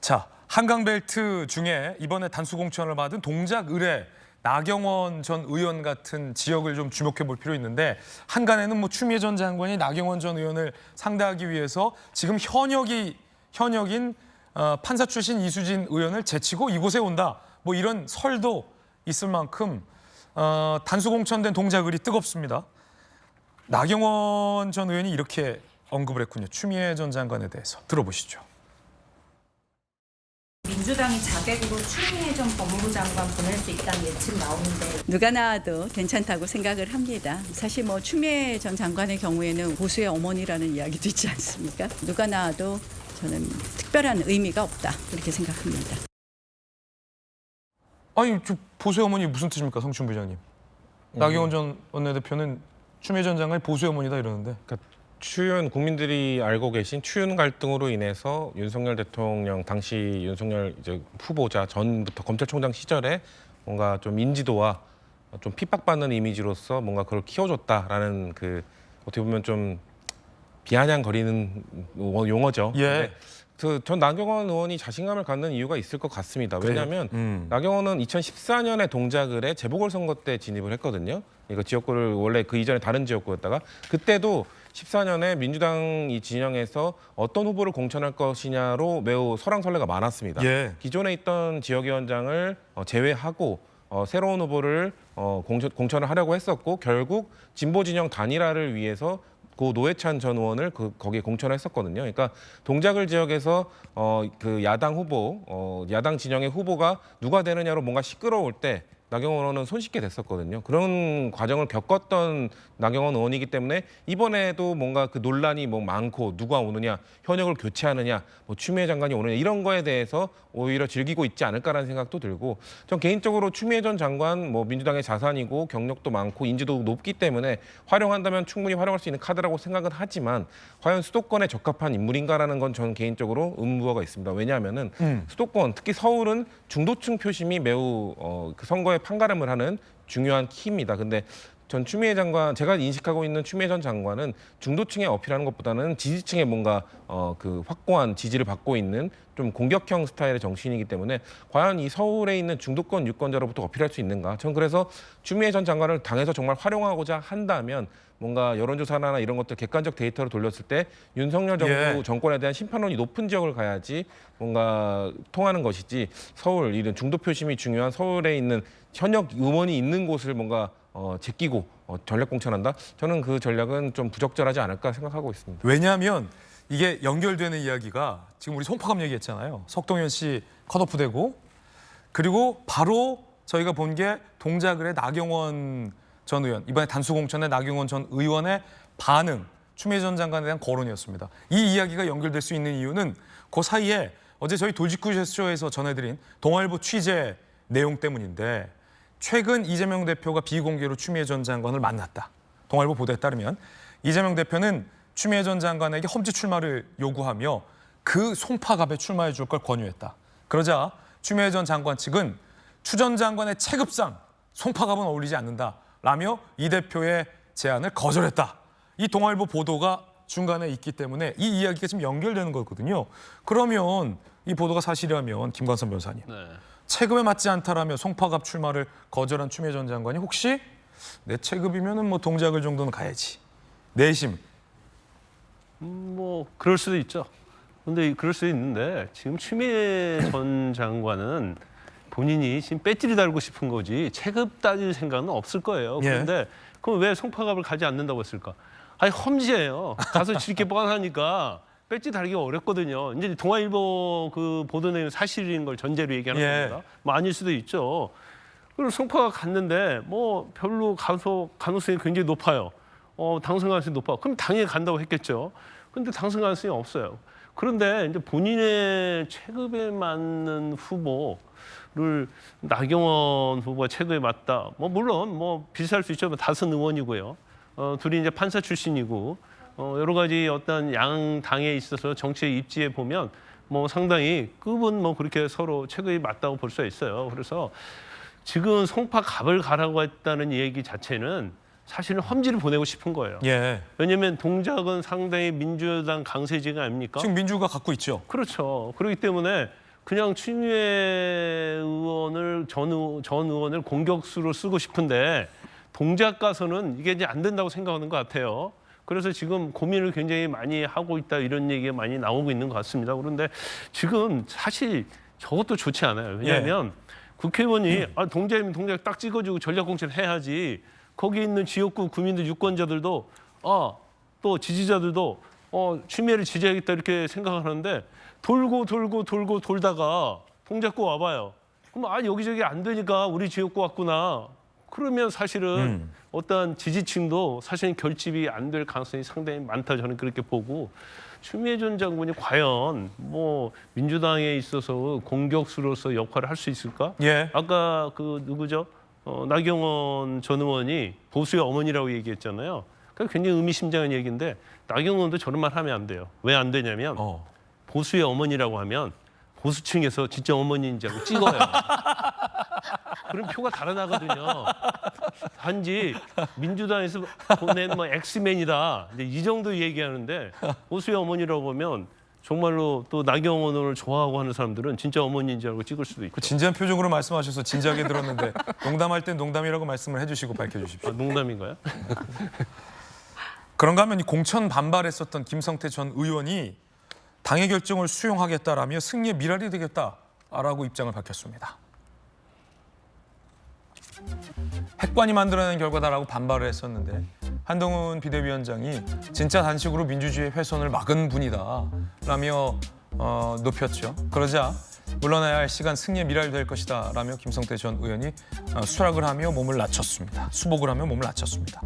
자, 한강벨트 중에 이번에 단수 공천을 받은 동작 의뢰 나경원 전 의원 같은 지역을 좀 주목해 볼 필요 있는데 한간에는 뭐 추미애 전 장관이 나경원 전 의원을 상대하기 위해서 지금 현역인 판사 출신 이수진 의원을 제치고 이곳에 온다. 뭐 이런 설도 있을 만큼 단수 공천된 동작 의뢰 뜨겁습니다. 나경원 전 의원이 이렇게 언급을 했군요. 추미애 전 장관에 대해서 들어보시죠. 민주당이 자객으로 추미애 전 법무부 장관 보낼 수 있다는 예측 나오는데 누가 나와도 괜찮다고 생각을 합니다. 사실 뭐 추미애 전 장관의 경우에는 보수의 어머니라는 이야기도 있지 않습니까? 누가 나와도 저는 특별한 의미가 없다 이렇게 생각합니다. 아니, 저 보수의 어머니 무슨 뜻입니까, 성춘 부장님? 나경원 전 원내대표는 추미애 전 장관이 보수의 어머니다 이러는데. 그러니까 추윤 국민들이 알고 계신 추윤 갈등으로 인해서 윤석열 대통령 당시 윤석열 이제 후보자 전부터 검찰총장 시절에 뭔가 좀 인지도와 좀 핍박받는 이미지로서 뭔가 그걸 키워줬다라는 그 어떻게 보면 좀 비아냥거리는 용어죠. 예. 전 나경원 의원이 자신감을 갖는 이유가 있을 것 같습니다. 왜냐하면 나경원은 2014년에 동작을 해 재보궐선거 때 진입을 했거든요. 이거 지역구를 원래 그 이전에 다른 지역구였다가 그때도 14년에 민주당 이 진영에서 어떤 후보를 공천할 것이냐로 매우 설왕설래가 많았습니다. 예. 기존에 있던 지역위원장을 제외하고 새로운 후보를 공천을 하려고 했었고 결국 진보 진영 단일화를 위해서 고 노회찬 전 의원을 거기에 공천을 했었거든요. 그러니까 동작을 지역에서 그 야당 후보, 야당 진영의 후보가 누가 되느냐로 뭔가 시끄러울 때 나경원 의원은 손쉽게 됐었거든요. 그런 과정을 겪었던 나경원 의원이기 때문에 이번에도 뭔가 그 논란이 뭐 많고 누가 오느냐, 현역을 교체하느냐, 뭐 추미애 장관이 오느냐 이런 거에 대해서 오히려 즐기고 있지 않을까라는 생각도 들고 전 개인적으로 추미애 전 장관 뭐 민주당의 자산이고 경력도 많고 인지도 높기 때문에 활용한다면 충분히 활용할 수 있는 카드라고 생각은 하지만 과연 수도권에 적합한 인물인가라는 건 저는 개인적으로 의문부호가 있습니다. 왜냐하면은 수도권 특히 서울은 중도층 표심이 매우 그 선거에 판가름을 하는 중요한 키입니다. 근데 전 추미애 장관, 제가 인식하고 있는 추미애 전 장관은 중도층에 어필하는 것보다는 지지층에 뭔가 그 확고한 지지를 받고 있는 좀 공격형 스타일의 정치인이기 때문에 과연 이 서울에 있는 중도권 유권자로부터 어필할 수 있는가? 전 그래서 추미애 전 장관을 당에서 정말 활용하고자 한다면 뭔가 여론조사나 이런 것들 객관적 데이터로 돌렸을 때 윤석열 정부 정권에 대한 심판론이 높은 지역을 가야지 뭔가 통하는 것이지 서울 이런 중도 표심이 중요한 서울에 있는 현역 의원이 있는 곳을 뭔가 제끼고 전략 공천한다? 저는 그 전략은 좀 부적절하지 않을까 생각하고 있습니다. 왜냐하면 이게 연결되는 이야기가 지금 우리 송파감 얘기했잖아요. 석동현 씨 컷오프되고 그리고 바로 저희가 본 게 동작을의 나경원 전 의원, 이번에 단수 공천의 나경원 전 의원의 반응, 추미애 전 장관에 대한 거론이었습니다. 이 이야기가 연결될 수 있는 이유는 그 사이에 어제 저희 돌직구쇼에서 전해드린 동아일보 취재 내용 때문인데 최근 이재명 대표가 비공개로 추미애 전 장관을 만났다. 동아일보 보도에 따르면 이재명 대표는 추미애 전 장관에게 험지 출마를 요구하며 그 송파갑에 출마해 줄 걸 권유했다. 그러자 추미애 전 장관 측은 추 전 장관의 체급상 송파갑은 어울리지 않는다라며 이 대표의 제안을 거절했다. 이 동아일보 보도가 중간에 있기 때문에 이 이야기가 지금 연결되는 거거든요. 그러면 이 보도가 사실이라면 김광선 변호사님. 체급에 맞지 않다라며 송파갑 출마를 거절한 추미애 전 장관이 혹시 내 체급이면은 뭐 동작을 정도는 가야지. 내심. 뭐 그럴 수도 있죠. 근데 그럴 수도 있는데 지금 추미애 전 장관은 본인이 지금 배지를 달고 싶은 거지 체급 따질 생각은 없을 거예요. 그런데 그럼 왜 송파갑을 가지 않는다고 했을까? 아니 험지예요. 가서 이렇게 뻔하니까 배지 달기가 어렵거든요. 이제 동아일보 그 보도 내용 사실인 걸 전제로 얘기하는 겁니다. 뭐 아닐 수도 있죠. 그리고 송파가 갔는데 뭐 별로 가서 가능성이 굉장히 높아요. 당선 가능성이 높아. 그럼 당연히 간다고 했겠죠. 근데 당선 가능성이 없어요. 그런데 이제 본인의 체급에 맞는 후보를 나경원 후보가 체급에 맞다. 뭐 물론 뭐 비슷할 수 있죠. 다선 의원이고요. 둘이 이제 판사 출신이고 여러 가지 어떤 양 당에 있어서 정치의 입지에 보면 뭐 상당히 급은 뭐 그렇게 서로 체급이 맞다고 볼 수 있어요. 그래서 지금 송파갑을 가라고 했다는 얘기 자체는 사실은 험지를 보내고 싶은 거예요. 왜냐하면 동작은 상당히 민주당 강세지가 아닙니까? 지금 민주가 갖고 있죠. 그렇죠. 그렇기 때문에 그냥 추미애 의원을 전 의원을 공격수로 쓰고 싶은데 동작 가서는 이게 이제 안 된다고 생각하는 것 같아요. 그래서 지금 고민을 굉장히 많이 하고 있다 이런 얘기가 많이 나오고 있는 것 같습니다. 그런데 지금 사실 저것도 좋지 않아요. 왜냐하면 국회의원이 동작이면 동작 딱 찍어주고 전략공천을 해야지. 거기 있는 지역구 구민들 유권자들도 또 지지자들도 추미애를 지지하겠다 이렇게 생각하는데 돌고 돌다가 동작구 와봐요. 그럼 여기저기 안 되니까 우리 지역구 왔구나. 그러면 사실은 어떤 지지층도 사실은 결집이 안 될 가능성이 상당히 많다 저는 그렇게 보고 추미애 전 장군이 과연 뭐 민주당에 있어서 공격수로서 역할을 할 수 있을까? 예. 아까 그 누구죠? 나경원 전 의원이 보수의 어머니라고 얘기했잖아요. 그러니까 굉장히 의미심장한 얘기인데 나경원 의원도 저런 말 하면 안 돼요. 왜 안 되냐면 보수의 어머니라고 하면 보수층에서 진짜 어머니인지 알고 찍어요. 그럼 표가 달아나거든요. 단지 민주당에서 보낸 뭐 엑스맨이다. 이제 이 정도 얘기하는데 보수의 어머니라고 보면 정말로 또 나경원 의원을 좋아하고 하는 사람들은 진짜 어머니인지 알고 찍을 수도 있고. 그 진지한 표정으로 말씀하셔서 진지하게 들었는데 농담할 땐 농담이라고 말씀을 해주시고 밝혀주십시오. 농담인가요? 그런가 하면 이 공천 반발했었던 김성태 전 의원이 당의 결정을 수용하겠다라며 승리의 미랄이 되겠다라고 입장을 밝혔습니다. 핵관이 만들어낸 결과다라고 반발을 했었는데 한동훈 비대위원장이 진짜 단식으로 민주주의 훼손을 막은 분이다라며 높였죠. 그러자 물러나야 할 시간 승리의 미랄이 될 것이다라며 김성태 전 의원이 수락을 하며 몸을 낮췄습니다. 수복을 하며 몸을 낮췄습니다.